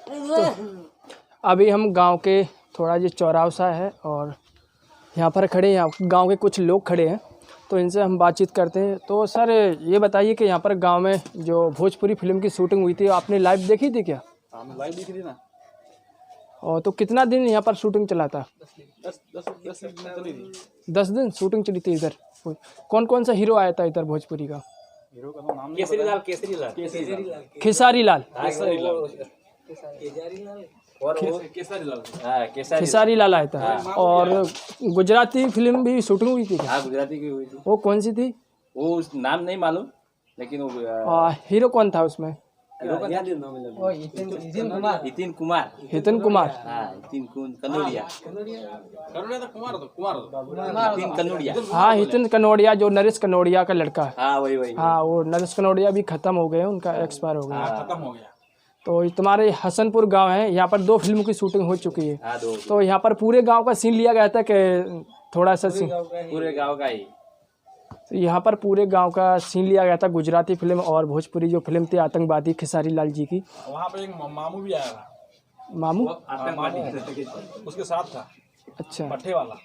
तो अभी हम गांव के थोड़ा जो चौराहा सा है और यहाँ पर खड़े हैं, यहाँ गांव के कुछ लोग खड़े हैं, तो इनसे हम बातचीत करते हैं। तो सर ये बताइए कि यहाँ पर गांव में जो भोजपुरी फिल्म की शूटिंग हुई थी, आपने लाइव देखी थी क्या? हाँ, लाइव देखी थी ना। और तो कितना दिन यहाँ पर शूटिंग चला था? 10 दिन चली थी। 10 दिन शूटिंग चली थी इधर। कौन कौन सा हीरो आया था इधर भोजपुरी का? हीरो का तो नाम नहीं खेसारी लाल। खेसारी लाल आया था। और गुजराती फिल्म भी शूटिंग हुई थी क्या? हाँ, गुजराती की हुई थी। वो कौन सी थी? वो नाम नहीं मालूम, लेकिन वो हीरो कौन था उसमें? हितिन कुमार। हितिन कुमार। हाँ, कनोडिया। हितिन कनोडिया। हाँ, हितिन कनोडिया जो नरेश कनोडिया का लड़का है। हाँ, वही। हाँ, वो नरेश कनोडिया भी खत्म हो गए, उनका एक्सपायर हो गया। खत्म हो गया। तो तुम्हारे हसनपुर गांव है, यहाँ पर 2 फिल्मों की शूटिंग हो चुकी है। हाँ, 2। तो यहाँ पर पूरे गांव का सीन लिया गया था कि थोड़ा सा सीन? पूरे गांव का ही। तो यहाँ पर पूरे गांव का सीन लिया गया था, गुजराती फिल्म और भोजपुरी जो फिल्म थी आतंकवादी खेसारी लाल जी की। वहाँ पे एक मामू भी आया था। मामू उसके साथ था। अच्छा, पट्टे वाला।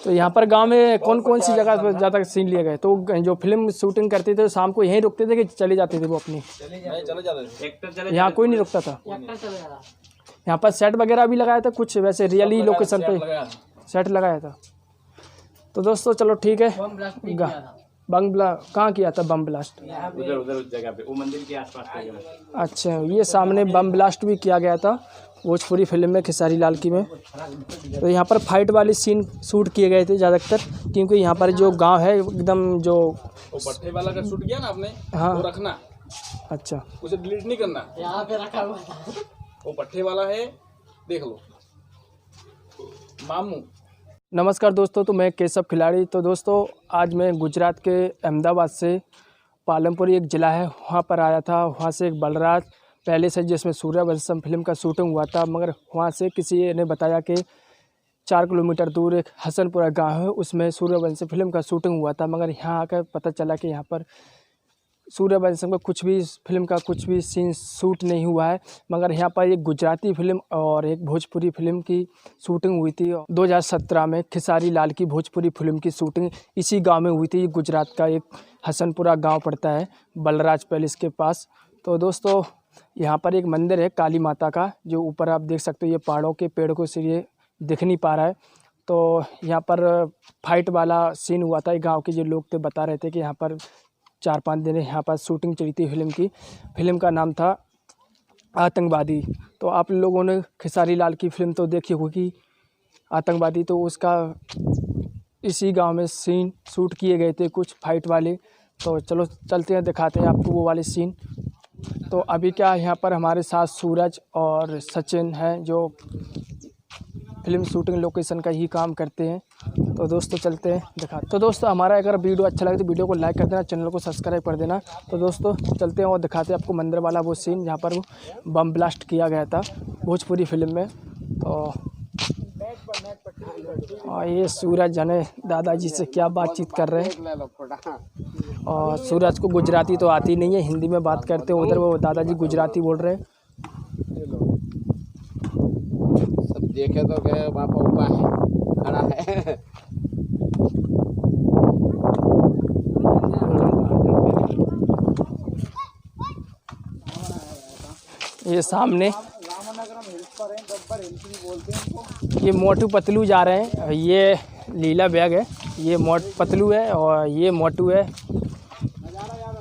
तो यहाँ पर गांव में कौन कौन सी जगह पर ज़्यादा सीन लिए गए? तो जो फिल्म शूटिंग करते थे शाम को यहीं रुकते थे कि चले जाते थे वो अपनी? चले जाते थे। यहाँ कोई नहीं रुकता था। यहाँ पर सेट वगैरह भी लगाया था कुछ, वैसे रियली लोकेशन पे सेट लगाया था। तो दोस्तों चलो ठीक है। बम ब्लास्ट कहाँ किया था? बम ब्लास्ट उधर उस जगह पे, वो मंदिर के आसपास। अच्छा, ये सामने बम ब्लास्ट भी किया गया था भोजपुरी फिल्म में, खेसारी लाल की में। तो यहाँ पर फाइट वाले सीन शूट किए गए थे ज़्यादातर, क्योंकि यहाँ पर जो गांव है एकदम जो वो पट्टे वाला का शूट किया ना आपने। हाँ, वो रखना। अच्छा, उसे डिलीट नहीं करना। यहाँ पे रखा हुआ था। वो पट्टे वाला है, देख लो। मामू। नमस्कार दोस्तों, तो मैं केशव खिलाड़ी। तो दोस्तों आज मैं गुजरात के अहमदाबाद से पालमपुर एक ज़िला है वहाँ पर आया था। वहाँ से एक बलराज पैलेस है जिसमें सूर्यवंशम फिल्म का शूटिंग हुआ था, मगर वहाँ से किसी ने बताया कि 4 किलोमीटर दूर एक हसनपुरा गांव है, उसमें सूर्यवंशम फिल्म का शूटिंग हुआ था। मगर यहाँ आकर पता चला कि यहाँ पर सूर्यवंशम का कुछ भी फिल्म का कुछ भी सीन शूट नहीं हुआ है, मगर यहाँ पर एक गुजराती फिल्म और एक भोजपुरी फिल्म की शूटिंग हुई थी। 2017 में खेसारी लाल की भोजपुरी फिल्म की शूटिंग इसी गांव में हुई थी। गुजरात का एक हसनपुरा गांव पड़ता है बलराज पैलेस के पास। तो दोस्तों यहाँ पर एक मंदिर है काली माता का, जो ऊपर आप देख सकते हो, ये पहाड़ों के पेड़ को से ये दिख नहीं पा रहा है। तो यहाँ पर फाइट वाला सीन हुआ था। गाँव के जो लोग थे बता रहे थे कि यहाँ पर 4-5 दिन यहाँ पर शूटिंग चली थी फिल्म की। फिल्म का नाम था आतंकवादी। तो आप लोगों ने खेसारी लाल की फिल्म तो देखी होगी आतंकवादी, तो उसका इसी गांव में सीन शूट किए गए थे कुछ फाइट वाले। तो चलो चलते हैं, दिखाते हैं आपको वो वाले सीन। तो अभी क्या यहाँ पर हमारे साथ सूरज और सचिन हैं जो फिल्म शूटिंग लोकेशन का ही काम करते हैं। तो दोस्तों चलते हैं, दिखाते। तो दोस्तों हमारा अगर वीडियो अच्छा लगे तो वीडियो को लाइक कर देना, चैनल को सब्सक्राइब कर देना। तो दोस्तों चलते हैं और दिखाते हैं आपको मंदिर वाला वो सीन जहाँ पर वो बम ब्लास्ट किया गया था भोजपुरी फिल्म में। तो और ये सूरज जाने दादाजी से क्या बातचीत कर रहे हैं। और सूरज को गुजराती तो आती नहीं है, हिंदी में बात करते हैं। उधर वो दादाजी गुजराती बोल रहे हैं। सब देखे तो गए, बापा उपा है खड़ा है। ये सामने ये मोटू पतलू जा रहे हैं। ये लीला बैग है, ये पतलू है और ये मोटू है।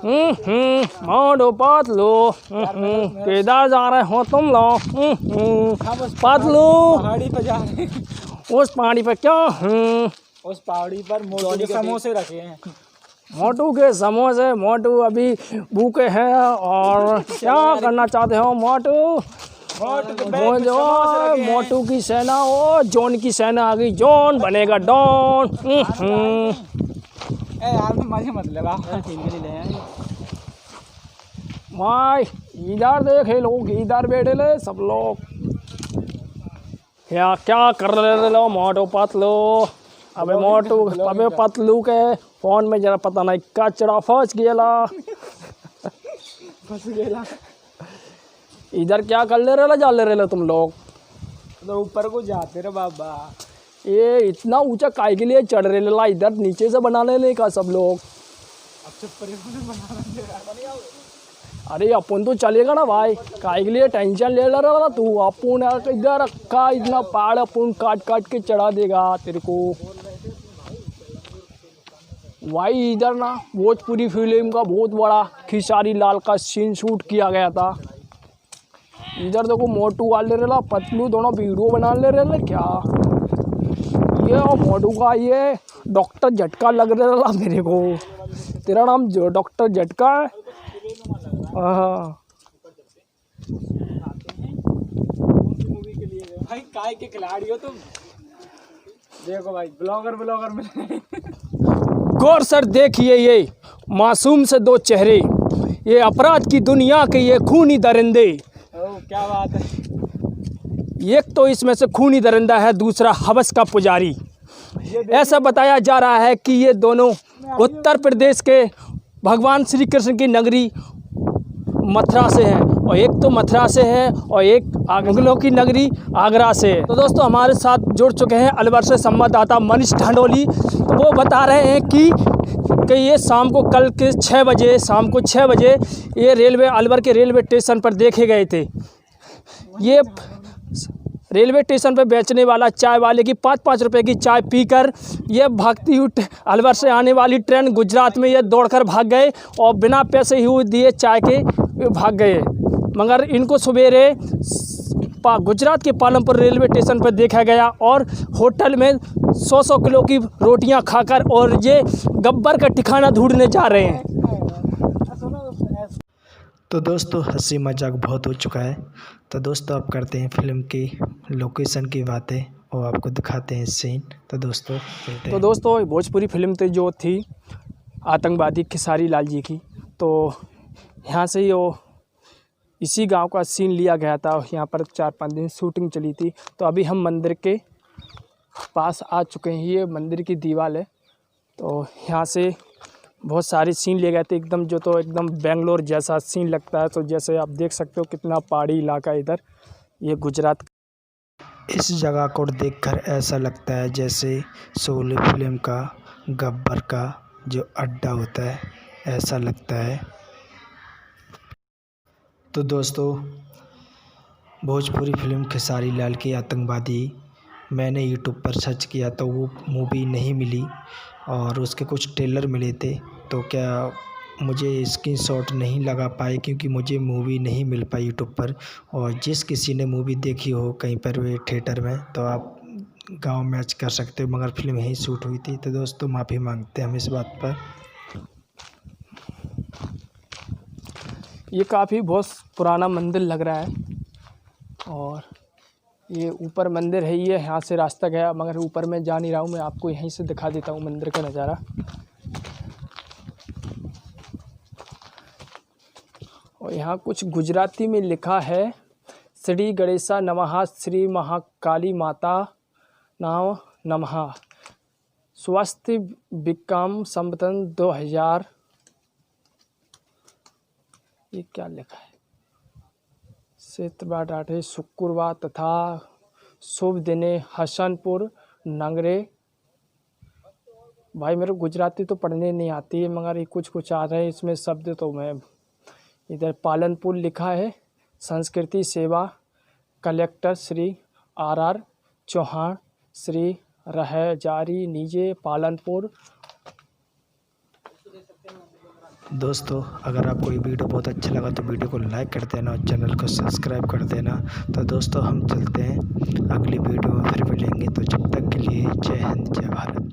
मोटू पतलू किधर जा रहे हो तुम लोग? पतलू पहाड़ी पर जा रहे हैं। उस पहाड़ी पर क्या? उस पहाड़ी पर मोटू के समोसे रखे हैं। मोटू के समोसे। मोटू अभी भूखे हैं और क्या करना चाहते हो मोटू? मोटू की सेना, ओ जॉन की सेना आ गई। जॉन बनेगा डॉन। यार तो मजे मत लगा। भाई इधर देखे लोग, इधर बैठे ले सब लोग। क्या क्या कर रहे लो मोटू पतलू? अबे मोटू, अबे पतलू के फोन में जरा पता नहीं कचरा फंस गया। इधर क्या कर ले रहे जा ले रहे तुम लोग? तो ऊपर को जाते रहे बाबा। ये इतना ऊंचा काय के लिए चढ़ रहे ला? इधर नीचे से बना ले का सब लोग। अरे अपन तो चलेगा ना भाई, काय के लिए टेंशन ले रहा तू? अपन इधर रखा इतना पहाड़ अपन काट काट के चढ़ा देगा तेरे को भाई। इधर ना भोजपुरी फिल्म का बहुत बड़ा खेसारी लाल का सीन शूट किया गया था। इधर देखो मोटू वाले रहा पतलू दोनों वीडियो बना ले रहे क्या? ये और मोटू का ये डॉक्टर झटका लग रहा मेरे को। तेरा नाम जो डॉक्टर झटका है? हाँ भाई काय के खिलाड़ी हो तुम? देखो भाई ब्लॉगर में गौर सर देखिए ये मासूम से दो चेहरे, ये अपराध की दुनिया के ये खूनी दरिंदे। क्या बात है। एक तो इसमें से खूनी दरिंदा है, दूसरा हवस का पुजारी। ऐसा बताया जा रहा है कि ये दोनों उत्तर प्रदेश के भगवान श्री कृष्ण की नगरी मथुरा से हैं, और एक तो मथुरा से है और एक मुगलों की नगरी आगरा से है। तो दोस्तों हमारे साथ जुड़ चुके हैं अलवर से संवाददाता मनीष ढांडोली। तो वो बता रहे हैं कि ये शाम को कल के 6 बजे शाम को 6 बजे ये अलवर के रेलवे स्टेशन पर देखे गए थे। ये रेलवे स्टेशन पर बेचने वाला चाय वाले की 5-5 रुपए की चाय पीकर ये भागती हुई अलवर से आने वाली ट्रेन गुजरात में ये दौड़कर भाग गए और बिना पैसे ही दिए चाय के भाग गए। मगर इनको सवेरे गुजरात के पालमपुर रेलवे स्टेशन पर देखा गया और होटल में 100 किलो की रोटियां खाकर और ये गब्बर का ठिकाना ढूंढने जा रहे हैं। तो दोस्तों हंसी मजाक बहुत हो चुका है। तो दोस्तों आप करते हैं फिल्म की लोकेशन की बातें और आपको दिखाते हैं सीन। तो दोस्तों भोजपुरी फिल्म तो जो थी आतंकवादी खेसारी लाल जी की, तो यहाँ से ही वो इसी गांव का सीन लिया गया था। यहाँ पर 4-5 दिन शूटिंग चली थी। तो अभी हम मंदिर के पास आ चुके हैं। ये मंदिर की दीवार है। तो यहाँ से बहुत सारे सीन लिए गए थे एकदम, जो तो एकदम बेंगलोर जैसा सीन लगता है। तो जैसे आप देख सकते हो कितना पहाड़ी इलाका इधर, ये गुजरात। इस जगह को देखकर ऐसा लगता है जैसे शोले फिल्म का गब्बर का जो अड्डा होता है, ऐसा लगता है। तो दोस्तों भोजपुरी फिल्म खेसारी लाल की आतंकवादी मैंने यूट्यूब पर सर्च किया तो वो मूवी नहीं मिली और उसके कुछ ट्रेलर मिले थे। तो क्या मुझे स्क्रीनशॉट नहीं लगा पाए क्योंकि मुझे मूवी नहीं मिल पाई यूट्यूब पर। और जिस किसी ने मूवी देखी हो कहीं पर वे थिएटर में, तो आप गांव मैच कर सकते हो, मगर फिल्म यहीं शूट हुई थी। तो दोस्तों माफ़ी मांगते हैं हम इस बात पर। ये काफ़ी बहुत पुराना मंदिर लग रहा है और ये ऊपर मंदिर है। ये यहाँ से रास्ता गया, मगर ऊपर मैं जा नहीं रहा हूँ। मैं आपको यहीं से दिखा देता हूँ मंदिर का नज़ारा। और यहाँ कुछ गुजराती में लिखा है, श्री गणेशा नमः, श्री महाकाली माता नाम नमः, स्वास्थ्य विक्रम संवतन 2000। ये क्या लिखा है? शतवार डाटे शुक्रवार तथा शुभ दिने हसनपुर नगरे। भाई मेरे गुजराती तो पढ़ने नहीं आती है, मगर ये कुछ आ रहे हैं इसमें शब्द। तो मैं इधर पालनपुर लिखा है, संस्कृति सेवा कलेक्टर श्री RR चौहान, श्री रहजारी नीचे पालनपुर। दोस्तों अगर आपको ये वीडियो बहुत अच्छा लगा तो वीडियो को लाइक कर देना और चैनल को सब्सक्राइब कर देना। तो दोस्तों हम चलते हैं, अगली वीडियो में फिर मिलेंगे। तो जब तक के लिए जय हिंद जय भारत।